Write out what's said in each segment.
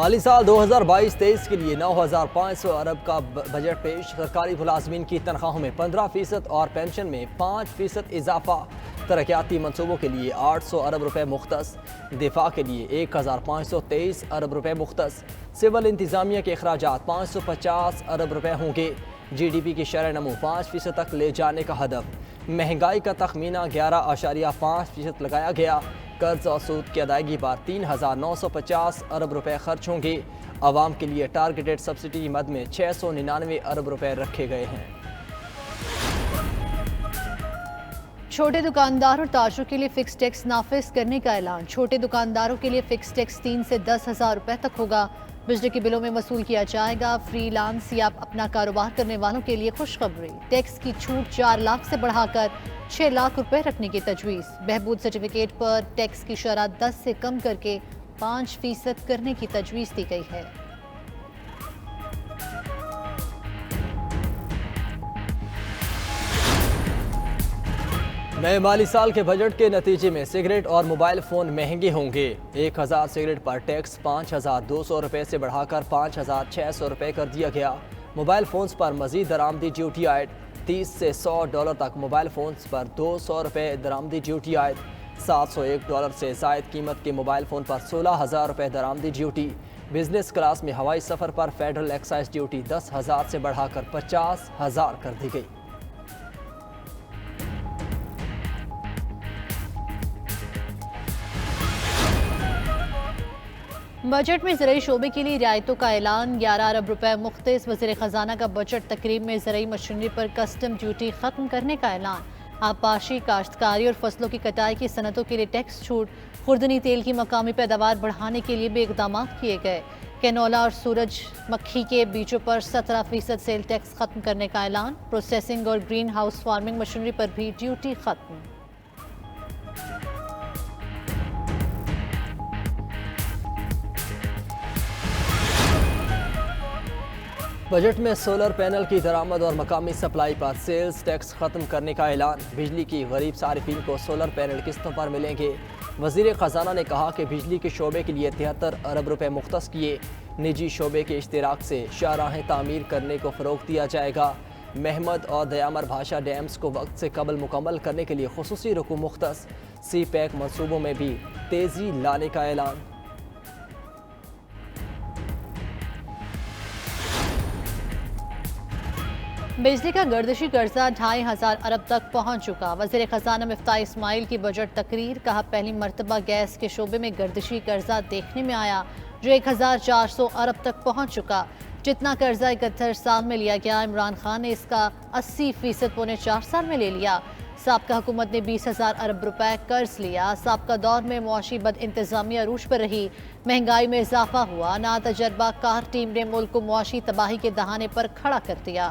माली साल 2022-23 के लिए 9,500 अरब का बजट पेश। सरकारी मुलाजमीन की तनख्वाहों में 15% और पेंशन में 5% इजाफा। तरक्याती मनसूबों के लिए 800 अरब रुपए मुख्तस। दिफा के लिए 1,523 अरब रुपए मुख्तस। सिविल इंतजामिया के अखराजात 550 अरब रुपए होंगे। GDP की शरह नमू 5% तक ले जाने का हदफ। महंगाई का तखमीना 11.5% लगाया गया। कर्ज और सूद की अदायगी पर 3,950 अरब रुपए खर्च होंगे। आवाम के लिए टारगेटेड सब्सिडी मद में 699 अरब रुपए रखे गए हैं। छोटे दुकानदार और ताजरों के लिए फिक्स टैक्स नाफिज करने का ऐलान। छोटे दुकानदारों के लिए फिक्स टैक्स 3 से 10,000 रुपए तक होगा। बिजली के बिलों में वसूल किया जाएगा। फ्रीलांस या अपना कारोबार करने वालों के लिए खुशखबरी, टैक्स की छूट 4 लाख से बढ़ाकर 6 लाख रुपए रखने की तजवीज़। बहबूद सर्टिफिकेट पर टैक्स की शरह 10 से कम करके 5% करने की तजवीज़ दी गई है। नए माली साल के बजट के नतीजे में सिगरेट और मोबाइल फ़ोन महंगे होंगे। 1,000 सिगरेट पर टैक्स 5,200 रुपये से बढ़ाकर 5,600 रुपये कर दिया गया। मोबाइल फ़ोन्स पर मज़ीद दरामदी ड्यूटी आयद। 30 से $100 तक मोबाइल फ़ोन्स पर 200 रुपये दरामदी ड्यूटी आयद। $701 से ज़ायद कीमत के मोबाइल फ़ोन पर 16,000 रुपये दरामदी ड्यूटी। बिजनेस क्लास में हवाई सफ़र पर फेडरल एक्साइज ड्यूटी 10,000 से बढ़ाकर 50,000 कर दी गई। बजट में ज़राई शोबे के लिए रियायतों का ऐलान। 11 अरब रुपए मुख्तस। वज़ीर ख़जाना का बजट तकरीब में ज़राई मशीनरी पर कस्टम ड्यूटी ख़त्म करने का ऐलान। आबपाशी, काश्तकारी और फसलों की कटाई की सनतों के लिए टैक्स छूट। खुर्दनी तेल की मकामी पैदावार बढ़ाने के लिए भी इक़दाम किए गए। कैनोला और सूरजमुखी के बीजों पर 17% सेल टैक्स ख़त्म करने का ऐलान। प्रोसेसिंग और ग्रीन हाउस फार्मिंग मशीनरी पर भी ड्यूटी ख़त्म। बजट में सोलर पैनल की दरामद और मकामी सप्लाई पर सेल्स टैक्स ख़त्म करने का ऐलान। बिजली की गरीब सारिफिन को सोलर पैनल किस्तों पर मिलेंगे। वज़ीर ख़जाना ने कहा कि बिजली के शोबे के लिए 73 अरब रुपए मुख्तस किए। निजी शोबे के इश्तिराक से शाहराहें तामीर करने को फ़रोग़ दिया जाएगा। महमद और दयामर भाषा डैम्स को वक्त से कबल मुकम्मल करने के लिए खुसूसी रुकू मुख्तस। सी पैक मनसूबों में भी तेज़ी लाने का ऐलान। बिजली का गर्दिशी कर्जा 2,500 अरब तक पहुंच चुका। वज़ीर ख़जाना मिफ्ताह इस्माइल की बजट तकरीर। कहा, पहली मरतबा गैस के शोबे में गर्दिशी कर्जा देखने में आया जो 1,400 अरब तक पहुंच चुका। जितना कर्जा 71 साल में लिया गया, इमरान खान ने इसका 80% पौने 4 साल में ले लिया। साबका हुकूमत ने 20,000 अरब रुपए कर्ज लिया। साबका दौर में मुआशी बद इंतजामी अरूज पर रही। महंगाई में इजाफा हुआ। ना तजर्बा कार टीम ने मुल्क को मुआशी तबाही के दहाने पर खड़ा कर दिया।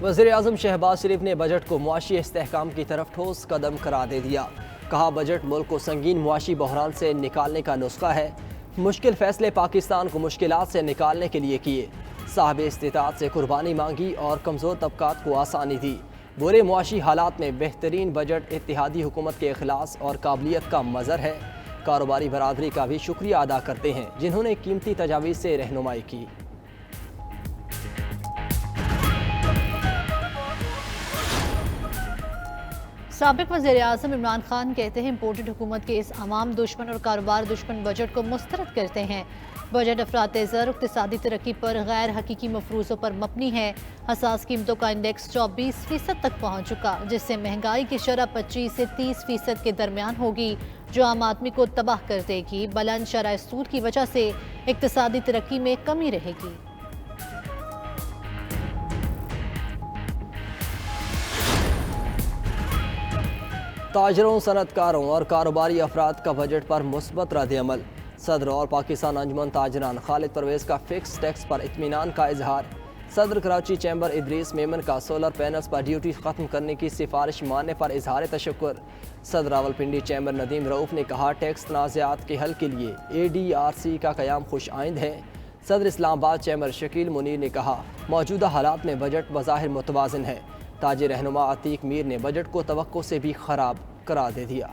वज़ीर आज़म शहबाज शरीफ ने बजट को मुआशी इस्तेहकाम की तरफ ठोस कदम करार दे दिया। कहा, बजट मुल्क को संगीन मुआशी बहरान से निकालने का नुस्खा है। मुश्किल फैसले पाकिस्तान को मुश्किलात से निकालने के लिए किए। साहब इस्तिताअत से कुर्बानी मांगी और कमज़ोर तबकात को आसानी दी। बुरे मुआशी हालात में बेहतरीन बजट इत्तेहादी हुकूमत के इखलास और काबिलियत का मज़र है। कारोबारी बरादरी का भी शुक्रिया अदा करते हैं जिन्होंने कीमती तजावीज़ से रहनुमाई की। साबिक वज़ीर आज़म इमरान खान कहते हैं, इम्पोर्टेड हुकूमत के इस अवाम दुश्मन और कारोबार दुश्मन बजट को मुस्तरद करते हैं। बजट अफराते ज़र इक़्तिसादी तरक्की पर गैर हकीकी मफरूज़ों पर मबनी है। हसास कीमतों का इंडेक्स 24% तक पहुँच चुका, जिससे महंगाई की शरह 25 से 30% के दरमियान होगी, जो आम आदमी को तबाह कर देगी। बुलंद शरह सूद की वजह से इक़्तिसादी तरक्की में कमी रहेगी। ताजरों, सनतकारों और कारोबारी अफराद का बजट पर मुस्बत रद्द-ए-अमल। सदर और पाकिस्तान अंजुमन ताजरान खालिद परवेज़ का फिक्स टैक्स पर इत्मीनान का इजहार। सदर कराची चैम्बर इदरीस मेमन का सोलर पैनल्स पर ड्यूटी ख़त्म करने की सिफारिश मानने पर इजहार तशक्कुर। सदर रावलपिंडी चैम्बर नदीम रऊफ़ ने कहा, टैक्स तनाज़ात के हल के लिए ADRC का क़याम खुश आइंद है। सदर इस्लामाबाद चैम्बर शकील मुनीर ने कहा, मौजूदा हालात में बजट बज़ाहिर मुतवाज़िन है। تاج رہنما عتیق میر نے بجٹ کو توقع سے بھی خراب قرار دے دیا۔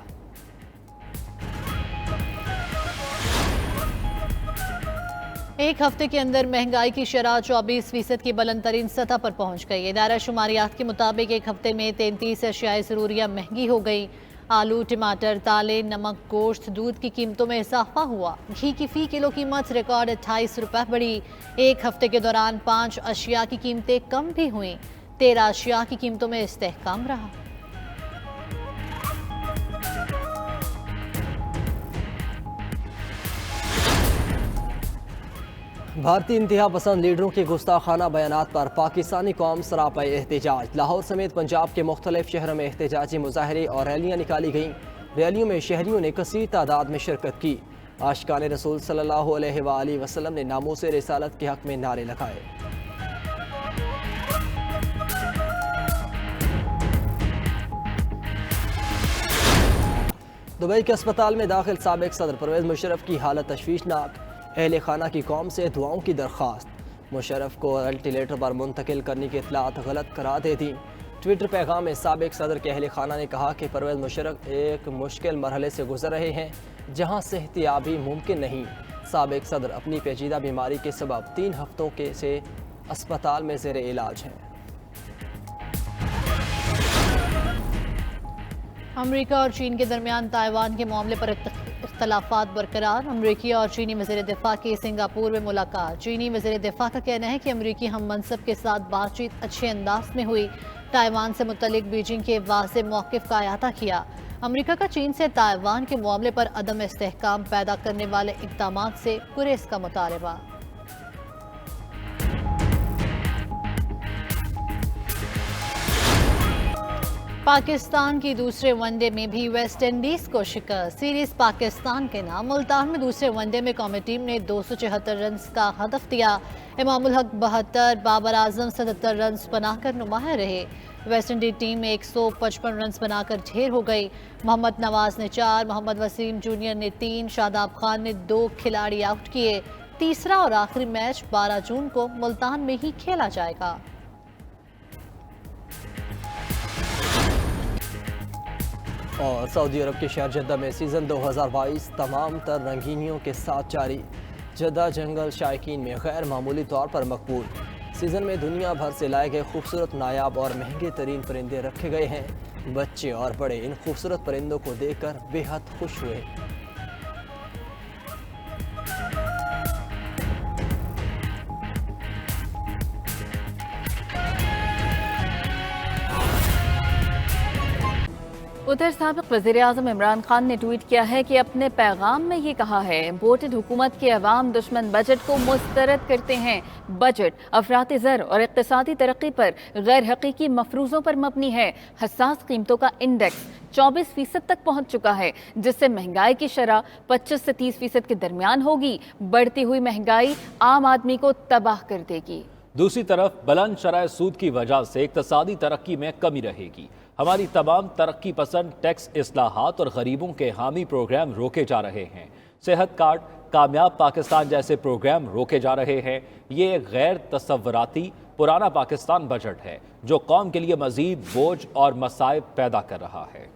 ایک ہفتے کے اندر مہنگائی کی شرح 24% کی بلند ترین سطح پر پہنچ گئی۔ ادارہ شماریات کے مطابق ایک ہفتے میں 33 اشیاء ضروریہ مہنگی ہو گئی۔ آلو، ٹماٹر، دالیں، نمک، گوشت، دودھ کی قیمتوں میں اضافہ ہوا۔ گھی کی فی کلو قیمت ریکارڈ 28 روپے بڑھی۔ ایک ہفتے کے دوران 5 اشیاء کی قیمتیں کم بھی ہوئیں۔ 13 اشیاء کی قیمتوں میں استحکام رہا۔ بھارتی انتہا پسند لیڈروں کے گستاخانہ بیانات پر پاکستانی قوم سراپے احتجاج۔ لاہور سمیت پنجاب کے مختلف شہروں میں احتجاجی مظاہرے اور ریلیاں نکالی گئیں۔ ریلیوں میں شہریوں نے کثیر تعداد میں شرکت کی۔ عاشقان رسول صلی اللہ علیہ وآلہ وسلم نے ناموس رسالت کے حق میں نعرے لگائے۔ دبئی کے اسپتال میں داخل سابق صدر پرویز مشرف کی حالت تشویشناک۔ اہل خانہ کی قوم سے دعاؤں کی درخواست۔ مشرف کو وینٹی لیٹر پر منتقل کرنے کی اطلاعات غلط قرار دے دیں۔ ٹویٹر پیغام میں سابق صدر کے اہل خانہ نے کہا کہ پرویز مشرف ایک مشکل مرحلے سے گزر رہے ہیں جہاں صحتیابی ممکن نہیں۔ سابق صدر اپنی پیچیدہ بیماری کے سبب 3 ہفتوں سے اسپتال میں زیر علاج ہیں۔ امریکہ اور چین کے درمیان تائیوان کے معاملے پر اختلافات برقرار۔ امریکی اور چینی وزیر دفاع کی سنگاپور میں ملاقات۔ چینی وزیر دفاع کا کہنا ہے کہ امریکی ہم منصب کے ساتھ بات چیت اچھے انداز میں ہوئی۔ تائیوان سے متعلق بیجنگ کے واضح موقف کا احاطہ کیا۔ امریکہ کا چین سے تائیوان کے معاملے پر عدم استحکام پیدا کرنے والے اقدامات سے گریز کا مطالبہ۔ پاکستان کی دوسرے ون ڈے میں بھی ویسٹ انڈیز کو شکست۔ سیریز پاکستان کے نام۔ ملتان میں دوسرے ون ڈے میں قومی ٹیم نے 274 رنز کا ہدف دیا۔ امام الحق 72، بابر اعظم 77 رنز بنا کر نمایاں رہے۔ ویسٹ انڈیز ٹیم 155 رنز بنا کر ڈھیر ہو گئی۔ محمد نواز نے 4، محمد وسیم جونیئر نے 3، شاداب خان نے 2 کھلاڑی آؤٹ کیے۔ تیسرا اور آخری میچ 12 جون کو ملتان میں ہی کھیلا جائے گا۔ اور سعودی عرب کے شہر جدہ میں سیزن 2022 تمام تر رنگینیوں کے ساتھ جاری۔ جدہ جنگل شائقین میں غیر معمولی طور پر مقبول۔ سیزن میں دنیا بھر سے لائے گئے خوبصورت، نایاب اور مہنگے ترین پرندے رکھے گئے ہیں۔ بچے اور بڑے ان خوبصورت پرندوں کو دیکھ کر بے حد خوش ہوئے۔ ادھر سابق وزیراعظم عمران خان نے ٹویٹ کیا ہے کہ اپنے پیغام میں یہ کہا ہے، امپورٹڈ حکومت کے عوام دشمن بجٹ کو مسترد کرتے ہیں۔ بجٹ افراط زر اور اقتصادی ترقی پر غیر حقیقی مفروضوں پر مبنی ہے۔ حساس قیمتوں کا انڈیکس 24% تک پہنچ چکا ہے، جس سے مہنگائی کی شرح 25 سے 30% کے درمیان ہوگی۔ بڑھتی ہوئی مہنگائی عام آدمی کو تباہ کر دے گی۔ دوسری طرف بلند شرح سود کی وجہ سے اقتصادی ترقی میں کمی رہے گی۔ ہماری تمام ترقی پسند ٹیکس اصلاحات اور غریبوں کے حامی پروگرام روکے جا رہے ہیں۔ صحت کارڈ، کامیاب پاکستان جیسے پروگرام روکے جا رہے ہیں۔ یہ ایک غیر تصوراتی پرانا پاکستان بجٹ ہے جو قوم کے لیے مزید بوجھ اور مصائب پیدا کر رہا ہے۔